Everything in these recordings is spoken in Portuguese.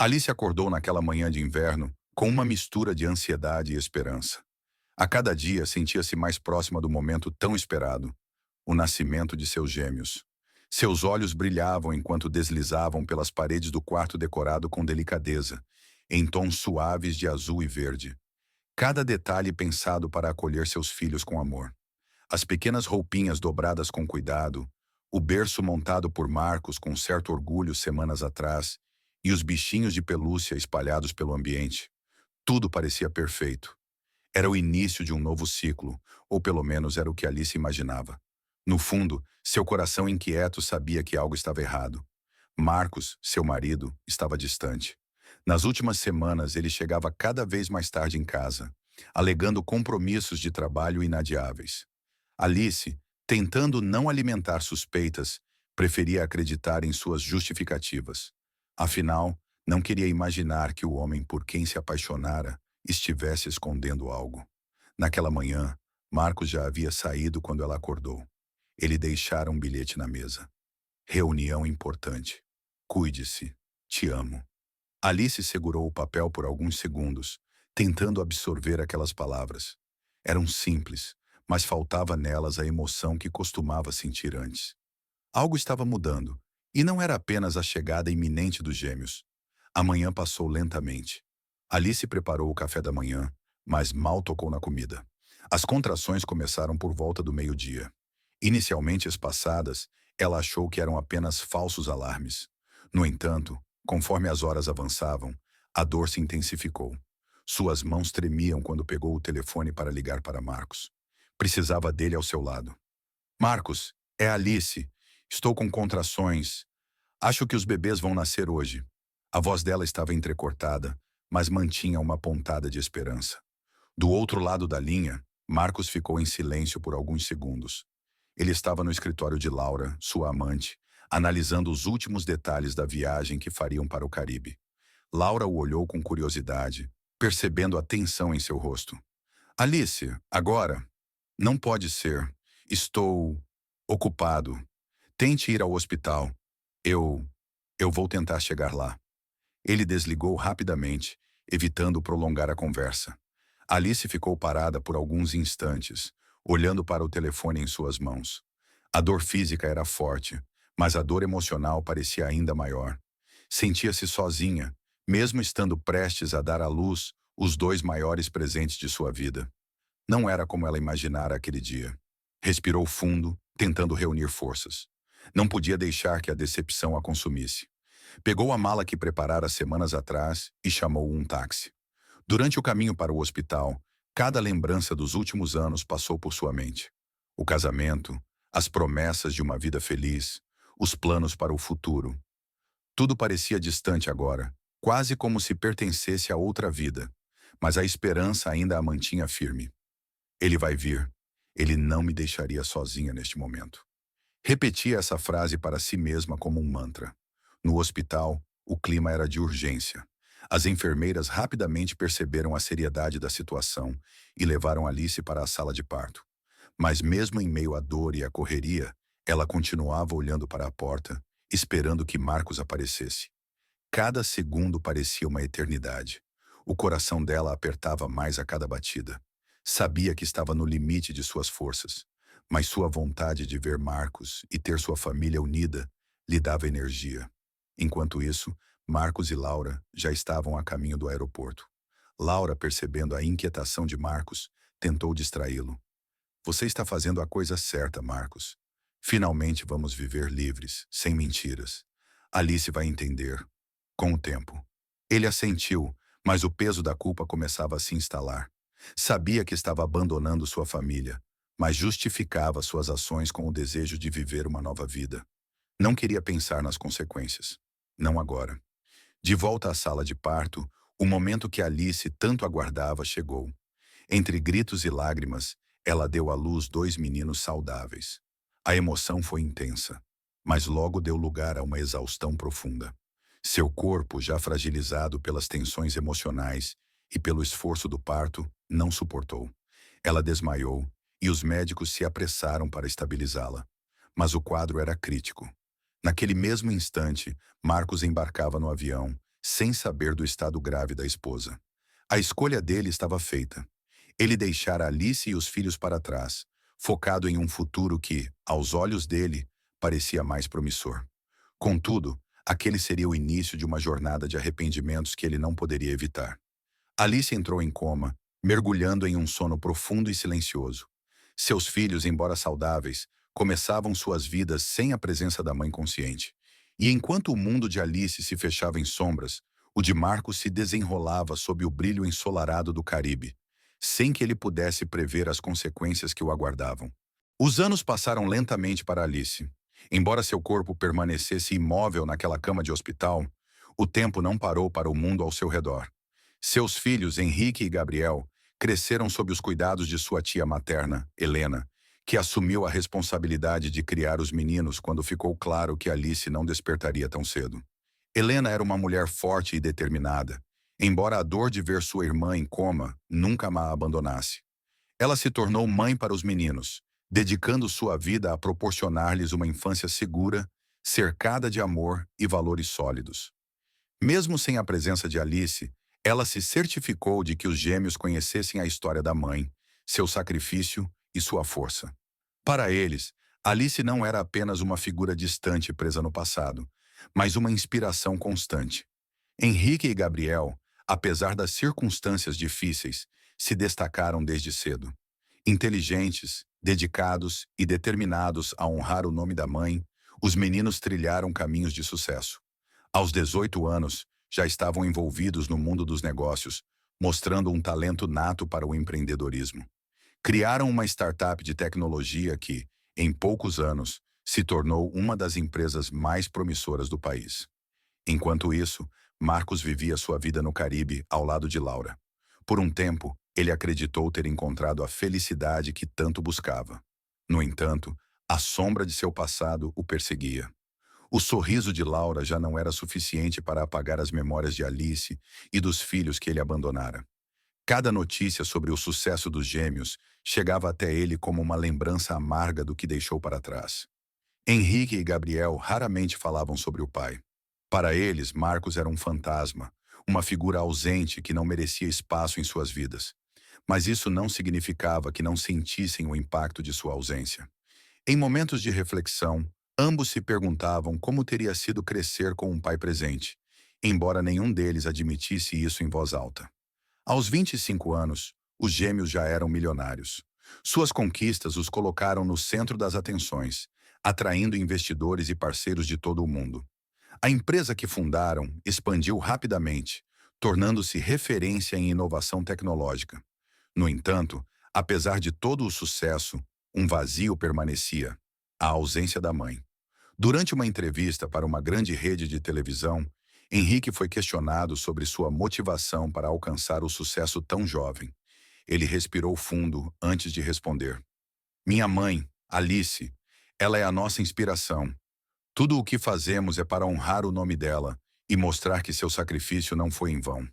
Alice acordou naquela manhã de inverno com uma mistura de ansiedade e esperança. A cada dia sentia-se mais próxima do momento tão esperado, o nascimento de seus gêmeos. Seus olhos brilhavam enquanto deslizavam pelas paredes do quarto decorado com delicadeza, em tons suaves de azul e verde. Cada detalhe pensado para acolher seus filhos com amor. As pequenas roupinhas dobradas com cuidado, o berço montado por Marcos com certo orgulho semanas atrás, e os bichinhos de pelúcia espalhados pelo ambiente. Tudo parecia perfeito. Era o início de um novo ciclo, ou pelo menos era o que Alice imaginava. No fundo, seu coração inquieto sabia que algo estava errado. Marcos, seu marido, estava distante. Nas últimas semanas, ele chegava cada vez mais tarde em casa, alegando compromissos de trabalho inadiáveis. Alice, tentando não alimentar suspeitas, preferia acreditar em suas justificativas. Afinal, não queria imaginar que o homem por quem se apaixonara estivesse escondendo algo. Naquela manhã, Marcos já havia saído quando ela acordou. Ele deixara um bilhete na mesa. Reunião importante. Cuide-se. Te amo. Alice segurou o papel por alguns segundos, tentando absorver aquelas palavras. Eram simples, mas faltava nelas a emoção que costumava sentir antes. Algo estava mudando, e não era apenas a chegada iminente dos gêmeos. A manhã passou lentamente. Alice preparou o café da manhã, mas mal tocou na comida. As contrações começaram por volta do meio-dia. Inicialmente espaçadas, ela achou que eram apenas falsos alarmes. No entanto, conforme as horas avançavam, a dor se intensificou. Suas mãos tremiam quando pegou o telefone para ligar para Marcos. Precisava dele ao seu lado. Marcos, é Alice. Estou com contrações. Acho que os bebês vão nascer hoje. A voz dela estava entrecortada, mas mantinha uma pontada de esperança. Do outro lado da linha, Marcos ficou em silêncio por alguns segundos. Ele estava no escritório de Laura, sua amante, analisando os últimos detalhes da viagem que fariam para o Caribe. Laura o olhou com curiosidade, percebendo a tensão em seu rosto. Alice, agora? Não pode ser. Estou ocupado. Tente ir ao hospital. Eu... eu vou tentar chegar lá. Ele desligou rapidamente, evitando prolongar a conversa. Alice ficou parada por alguns instantes, olhando para o telefone em suas mãos. A dor física era forte, mas a dor emocional parecia ainda maior. Sentia-se sozinha, mesmo estando prestes a dar à luz os dois maiores presentes de sua vida. Não era como ela imaginara aquele dia. Respirou fundo, tentando reunir forças. Não podia deixar que a decepção a consumisse. Pegou a mala que preparara semanas atrás e chamou um táxi. Durante o caminho para o hospital, cada lembrança dos últimos anos passou por sua mente. O casamento, as promessas de uma vida feliz, os planos para o futuro. Tudo parecia distante agora, quase como se pertencesse a outra vida, mas a esperança ainda a mantinha firme. Ele vai vir. Ele não me deixaria sozinha neste momento. Repetia essa frase para si mesma como um mantra. No hospital, o clima era de urgência. As enfermeiras rapidamente perceberam a seriedade da situação e levaram Alice para a sala de parto. Mas mesmo em meio à dor e à correria, ela continuava olhando para a porta, esperando que Marcos aparecesse. Cada segundo parecia uma eternidade. O coração dela apertava mais a cada batida. Sabia que estava no limite de suas forças, mas sua vontade de ver Marcos e ter sua família unida lhe dava energia. Enquanto isso, Marcos e Laura já estavam a caminho do aeroporto. Laura, percebendo a inquietação de Marcos, tentou distraí-lo. Você está fazendo a coisa certa, Marcos. Finalmente vamos viver livres, sem mentiras. Alice vai entender. Com o tempo. Ele assentiu, mas o peso da culpa começava a se instalar. Sabia que estava abandonando sua família, mas justificava suas ações com o desejo de viver uma nova vida. Não queria pensar nas consequências. Não agora. De volta à sala de parto, o momento que Alice tanto aguardava chegou. Entre gritos e lágrimas, ela deu à luz dois meninos saudáveis. A emoção foi intensa, mas logo deu lugar a uma exaustão profunda. Seu corpo, já fragilizado pelas tensões emocionais e pelo esforço do parto, não suportou. Ela desmaiou e os médicos se apressaram para estabilizá-la. Mas o quadro era crítico. Naquele mesmo instante, Marcos embarcava no avião, sem saber do estado grave da esposa. A escolha dele estava feita. Ele deixara Alice e os filhos para trás, focado em um futuro que, aos olhos dele, parecia mais promissor. Contudo, aquele seria o início de uma jornada de arrependimentos que ele não poderia evitar. Alice entrou em coma, mergulhando em um sono profundo e silencioso. Seus filhos, embora saudáveis, começavam suas vidas sem a presença da mãe consciente. E enquanto o mundo de Alice se fechava em sombras, o de Marcos se desenrolava sob o brilho ensolarado do Caribe, sem que ele pudesse prever as consequências que o aguardavam. Os anos passaram lentamente para Alice. Embora seu corpo permanecesse imóvel naquela cama de hospital, o tempo não parou para o mundo ao seu redor. Seus filhos, Henrique e Gabriel, cresceram sob os cuidados de sua tia materna, Helena, que assumiu a responsabilidade de criar os meninos quando ficou claro que Alice não despertaria tão cedo. Helena era uma mulher forte e determinada, embora a dor de ver sua irmã em coma nunca a abandonasse. Ela se tornou mãe para os meninos, dedicando sua vida a proporcionar-lhes uma infância segura, cercada de amor e valores sólidos. Mesmo sem a presença de Alice, ela se certificou de que os gêmeos conhecessem a história da mãe, seu sacrifício e sua força. Para eles, Alice não era apenas uma figura distante presa no passado, mas uma inspiração constante. Henrique e Gabriel, apesar das circunstâncias difíceis, se destacaram desde cedo. Inteligentes, dedicados e determinados a honrar o nome da mãe, os meninos trilharam caminhos de sucesso. Aos 18 anos, já estavam envolvidos no mundo dos negócios, mostrando um talento nato para o empreendedorismo. Criaram uma startup de tecnologia que, em poucos anos, se tornou uma das empresas mais promissoras do país. Enquanto isso, Marcos vivia sua vida no Caribe ao lado de Laura. Por um tempo, ele acreditou ter encontrado a felicidade que tanto buscava. No entanto, a sombra de seu passado o perseguia. O sorriso de Laura já não era suficiente para apagar as memórias de Alice e dos filhos que ele abandonara. Cada notícia sobre o sucesso dos gêmeos chegava até ele como uma lembrança amarga do que deixou para trás. Henrique e Gabriel raramente falavam sobre o pai. Para eles, Marcos era um fantasma, uma figura ausente que não merecia espaço em suas vidas. Mas isso não significava que não sentissem o impacto de sua ausência. Em momentos de reflexão, ambos se perguntavam como teria sido crescer com um pai presente, embora nenhum deles admitisse isso em voz alta. Aos 25 anos, os gêmeos já eram milionários. Suas conquistas os colocaram no centro das atenções, atraindo investidores e parceiros de todo o mundo. A empresa que fundaram expandiu rapidamente, tornando-se referência em inovação tecnológica. No entanto, apesar de todo o sucesso, um vazio permanecia: a ausência da mãe. Durante uma entrevista para uma grande rede de televisão, Henrique foi questionado sobre sua motivação para alcançar o sucesso tão jovem. Ele respirou fundo antes de responder. Minha mãe, Alice, ela é a nossa inspiração. Tudo o que fazemos é para honrar o nome dela e mostrar que seu sacrifício não foi em vão.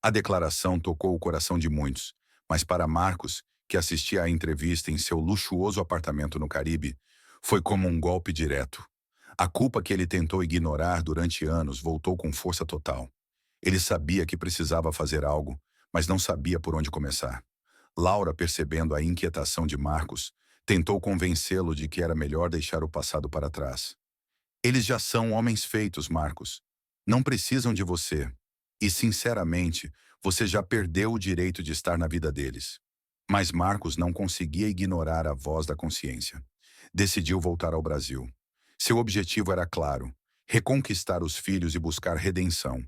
A declaração tocou o coração de muitos, mas para Marcos, que assistia à entrevista em seu luxuoso apartamento no Caribe, foi como um golpe direto. A culpa que ele tentou ignorar durante anos voltou com força total. Ele sabia que precisava fazer algo, mas não sabia por onde começar. Laura, percebendo a inquietação de Marcos, tentou convencê-lo de que era melhor deixar o passado para trás. Eles já são homens feitos, Marcos. Não precisam de você. E, sinceramente, você já perdeu o direito de estar na vida deles. Mas Marcos não conseguia ignorar a voz da consciência. Decidiu voltar ao Brasil. Seu objetivo era claro: reconquistar os filhos e buscar redenção,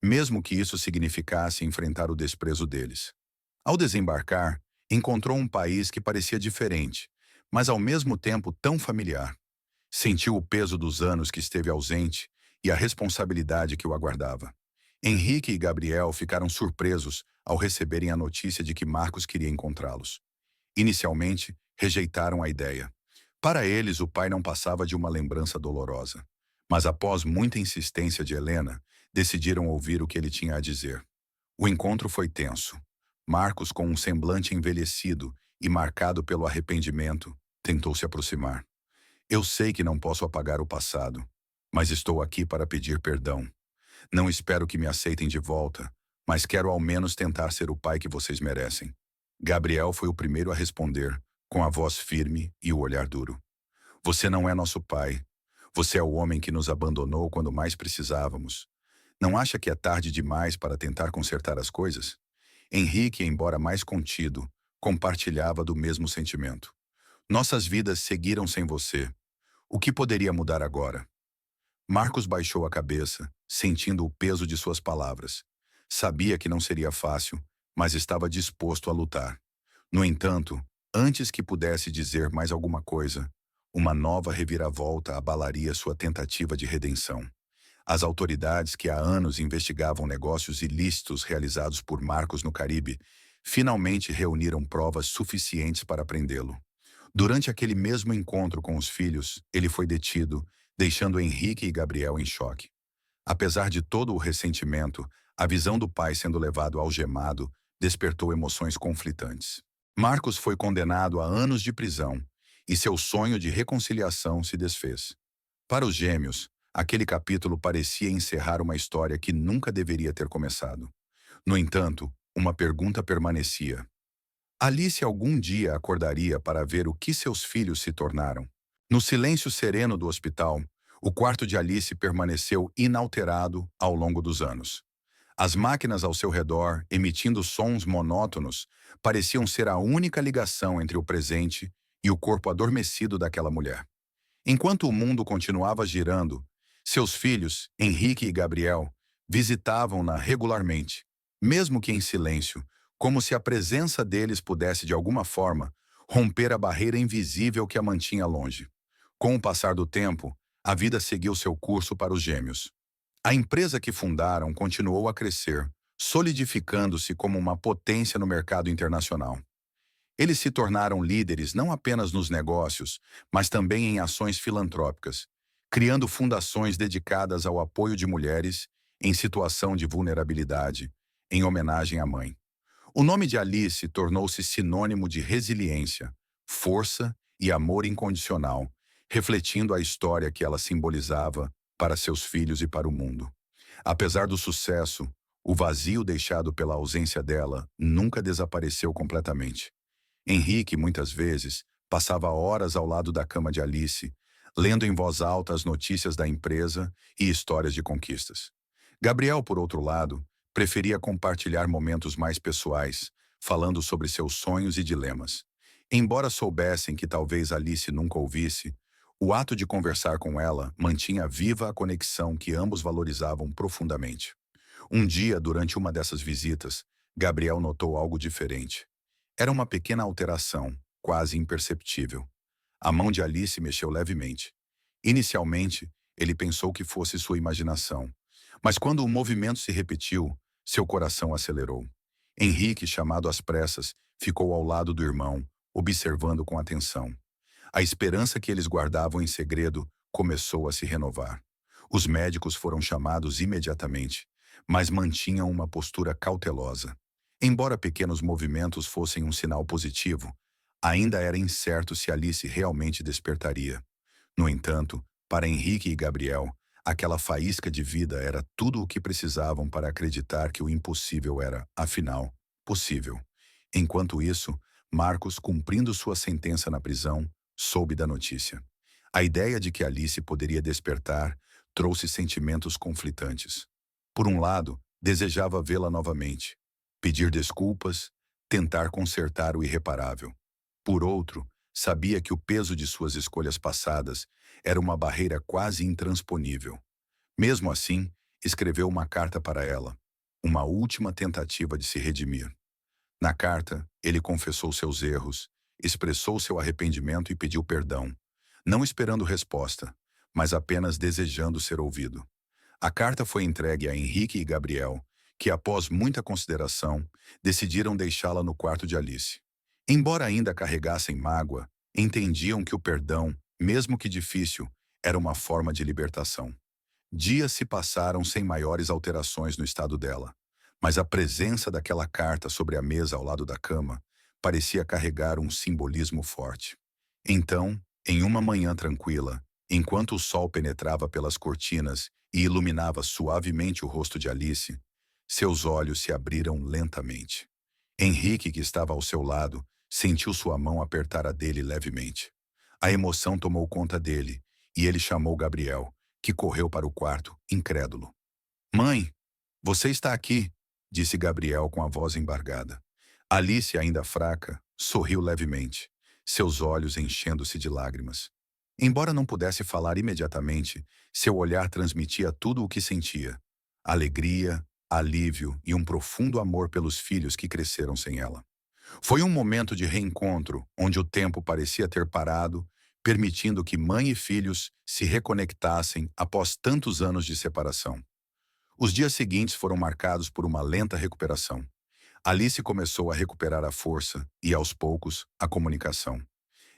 mesmo que isso significasse enfrentar o desprezo deles. Ao desembarcar, encontrou um país que parecia diferente, mas ao mesmo tempo tão familiar. Sentiu o peso dos anos que esteve ausente e a responsabilidade que o aguardava. Henrique e Gabriel ficaram surpresos ao receberem a notícia de que Marcos queria encontrá-los. Inicialmente, rejeitaram a ideia. Para eles, o pai não passava de uma lembrança dolorosa. Mas após muita insistência de Helena, decidiram ouvir o que ele tinha a dizer. O encontro foi tenso. Marcos, com um semblante envelhecido e marcado pelo arrependimento, tentou se aproximar. Eu sei que não posso apagar o passado, mas estou aqui para pedir perdão. Não espero que me aceitem de volta, mas quero ao menos tentar ser o pai que vocês merecem. Gabriel foi o primeiro a responder, com a voz firme e o olhar duro. Você não é nosso pai. Você é o homem que nos abandonou quando mais precisávamos. Não acha que é tarde demais para tentar consertar as coisas? Henrique, embora mais contido, compartilhava do mesmo sentimento. Nossas vidas seguiram sem você. O que poderia mudar agora? Marcos baixou a cabeça, sentindo o peso de suas palavras. Sabia que não seria fácil, mas estava disposto a lutar. No entanto, antes que pudesse dizer mais alguma coisa, uma nova reviravolta abalaria sua tentativa de redenção. As autoridades que há anos investigavam negócios ilícitos realizados por Marcos no Caribe finalmente reuniram provas suficientes para prendê-lo. Durante aquele mesmo encontro com os filhos, ele foi detido, deixando Henrique e Gabriel em choque. Apesar de todo o ressentimento, a visão do pai sendo levado algemado despertou emoções conflitantes. Marcos foi condenado a anos de prisão e seu sonho de reconciliação se desfez. Para os gêmeos, aquele capítulo parecia encerrar uma história que nunca deveria ter começado. No entanto, uma pergunta permanecia. Alice algum dia acordaria para ver o que seus filhos se tornaram. No silêncio sereno do hospital, o quarto de Alice permaneceu inalterado ao longo dos anos. As máquinas ao seu redor, emitindo sons monótonos, pareciam ser a única ligação entre o presente e o corpo adormecido daquela mulher. Enquanto o mundo continuava girando, seus filhos, Henrique e Gabriel, visitavam-na regularmente, mesmo que em silêncio, como se a presença deles pudesse, de alguma forma, romper a barreira invisível que a mantinha longe. Com o passar do tempo, a vida seguiu seu curso para os gêmeos. A empresa que fundaram continuou a crescer, solidificando-se como uma potência no mercado internacional. Eles se tornaram líderes não apenas nos negócios, mas também em ações filantrópicas, criando fundações dedicadas ao apoio de mulheres em situação de vulnerabilidade, em homenagem à mãe. O nome de Alice tornou-se sinônimo de resiliência, força e amor incondicional, refletindo a história que ela simbolizava para seus filhos e para o mundo. Apesar do sucesso, o vazio deixado pela ausência dela nunca desapareceu completamente. Henrique, muitas vezes, passava horas ao lado da cama de Alice, lendo em voz alta as notícias da empresa e histórias de conquistas. Gabriel, por outro lado, preferia compartilhar momentos mais pessoais, falando sobre seus sonhos e dilemas. Embora soubessem que talvez Alice nunca ouvisse, o ato de conversar com ela mantinha viva a conexão que ambos valorizavam profundamente. Um dia, durante uma dessas visitas, Gabriel notou algo diferente. Era uma pequena alteração, quase imperceptível. A mão de Alice mexeu levemente. Inicialmente, ele pensou que fosse sua imaginação, mas quando o movimento se repetiu, seu coração acelerou. Henrique, chamado às pressas, ficou ao lado do irmão, observando com atenção. A esperança que eles guardavam em segredo começou a se renovar. Os médicos foram chamados imediatamente, mas mantinham uma postura cautelosa. Embora pequenos movimentos fossem um sinal positivo, ainda era incerto se Alice realmente despertaria. No entanto, para Henrique e Gabriel, aquela faísca de vida era tudo o que precisavam para acreditar que o impossível era, afinal, possível. Enquanto isso, Marcos, cumprindo sua sentença na prisão, soube da notícia. A ideia de que Alice poderia despertar trouxe sentimentos conflitantes. Por um lado, desejava vê-la novamente, pedir desculpas, tentar consertar o irreparável. Por outro, sabia que o peso de suas escolhas passadas era uma barreira quase intransponível. Mesmo assim, escreveu uma carta para ela, uma última tentativa de se redimir. Na carta, ele confessou seus erros, expressou seu arrependimento e pediu perdão, não esperando resposta, mas apenas desejando ser ouvido. A carta foi entregue a Henrique e Gabriel, que, após muita consideração, decidiram deixá-la no quarto de Alice. Embora ainda carregassem mágoa, entendiam que o perdão, mesmo que difícil, era uma forma de libertação. Dias se passaram sem maiores alterações no estado dela, mas a presença daquela carta sobre a mesa ao lado da cama parecia carregar um simbolismo forte. Então, em uma manhã tranquila, enquanto o sol penetrava pelas cortinas e iluminava suavemente o rosto de Alice, seus olhos se abriram lentamente. Henrique, que estava ao seu lado, sentiu sua mão apertar a dele levemente. A emoção tomou conta dele, e ele chamou Gabriel, que correu para o quarto, incrédulo. Mãe, você está aqui, disse Gabriel com a voz embargada. Alice, ainda fraca, sorriu levemente, seus olhos enchendo-se de lágrimas. Embora não pudesse falar imediatamente, seu olhar transmitia tudo o que sentia: alegria, alívio e um profundo amor pelos filhos que cresceram sem ela. Foi um momento de reencontro, onde o tempo parecia ter parado, permitindo que mãe e filhos se reconectassem após tantos anos de separação. Os dias seguintes foram marcados por uma lenta recuperação. Alice começou a recuperar a força e, aos poucos, a comunicação.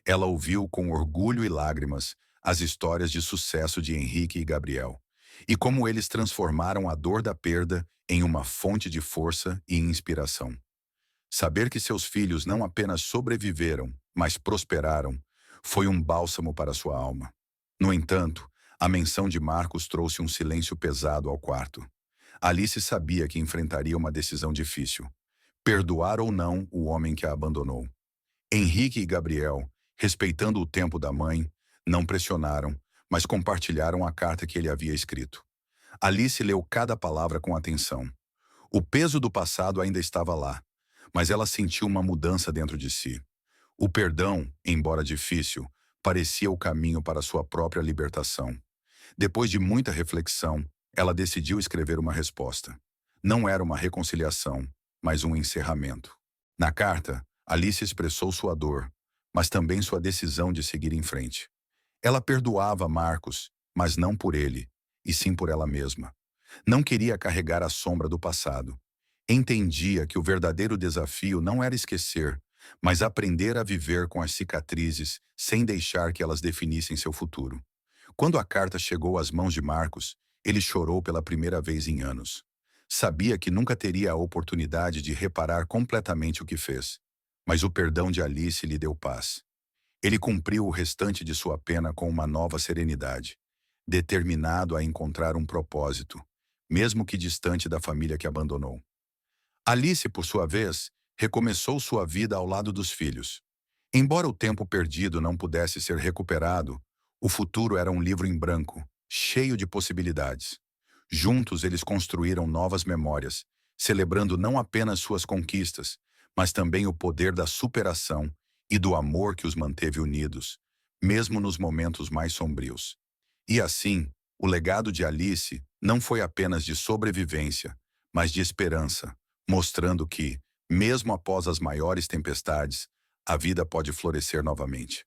Ela ouviu com orgulho e lágrimas as histórias de sucesso de Henrique e Gabriel, e como eles transformaram a dor da perda em uma fonte de força e inspiração. Saber que seus filhos não apenas sobreviveram, mas prosperaram, foi um bálsamo para sua alma. No entanto, a menção de Marcos trouxe um silêncio pesado ao quarto. Alice sabia que enfrentaria uma decisão difícil: perdoar ou não o homem que a abandonou. Henrique e Gabriel, respeitando o tempo da mãe, não pressionaram, mas compartilharam a carta que ele havia escrito. Alice leu cada palavra com atenção. O peso do passado ainda estava lá, mas ela sentiu uma mudança dentro de si. O perdão, embora difícil, parecia o caminho para sua própria libertação. Depois de muita reflexão, ela decidiu escrever uma resposta. Não era uma reconciliação, mas um encerramento. Na carta, Alice expressou sua dor, mas também sua decisão de seguir em frente. Ela perdoava Marcos, mas não por ele, e sim por ela mesma. Não queria carregar a sombra do passado. Entendia que o verdadeiro desafio não era esquecer, mas aprender a viver com as cicatrizes sem deixar que elas definissem seu futuro. Quando a carta chegou às mãos de Marcos, ele chorou pela primeira vez em anos. Sabia que nunca teria a oportunidade de reparar completamente o que fez, mas o perdão de Alice lhe deu paz. Ele cumpriu o restante de sua pena com uma nova serenidade, determinado a encontrar um propósito, mesmo que distante da família que abandonou. Alice, por sua vez, recomeçou sua vida ao lado dos filhos. Embora o tempo perdido não pudesse ser recuperado, o futuro era um livro em branco, cheio de possibilidades. Juntos eles construíram novas memórias, celebrando não apenas suas conquistas, mas também o poder da superação e do amor que os manteve unidos, mesmo nos momentos mais sombrios. E assim, o legado de Alice não foi apenas de sobrevivência, mas de esperança, mostrando que, mesmo após as maiores tempestades, a vida pode florescer novamente.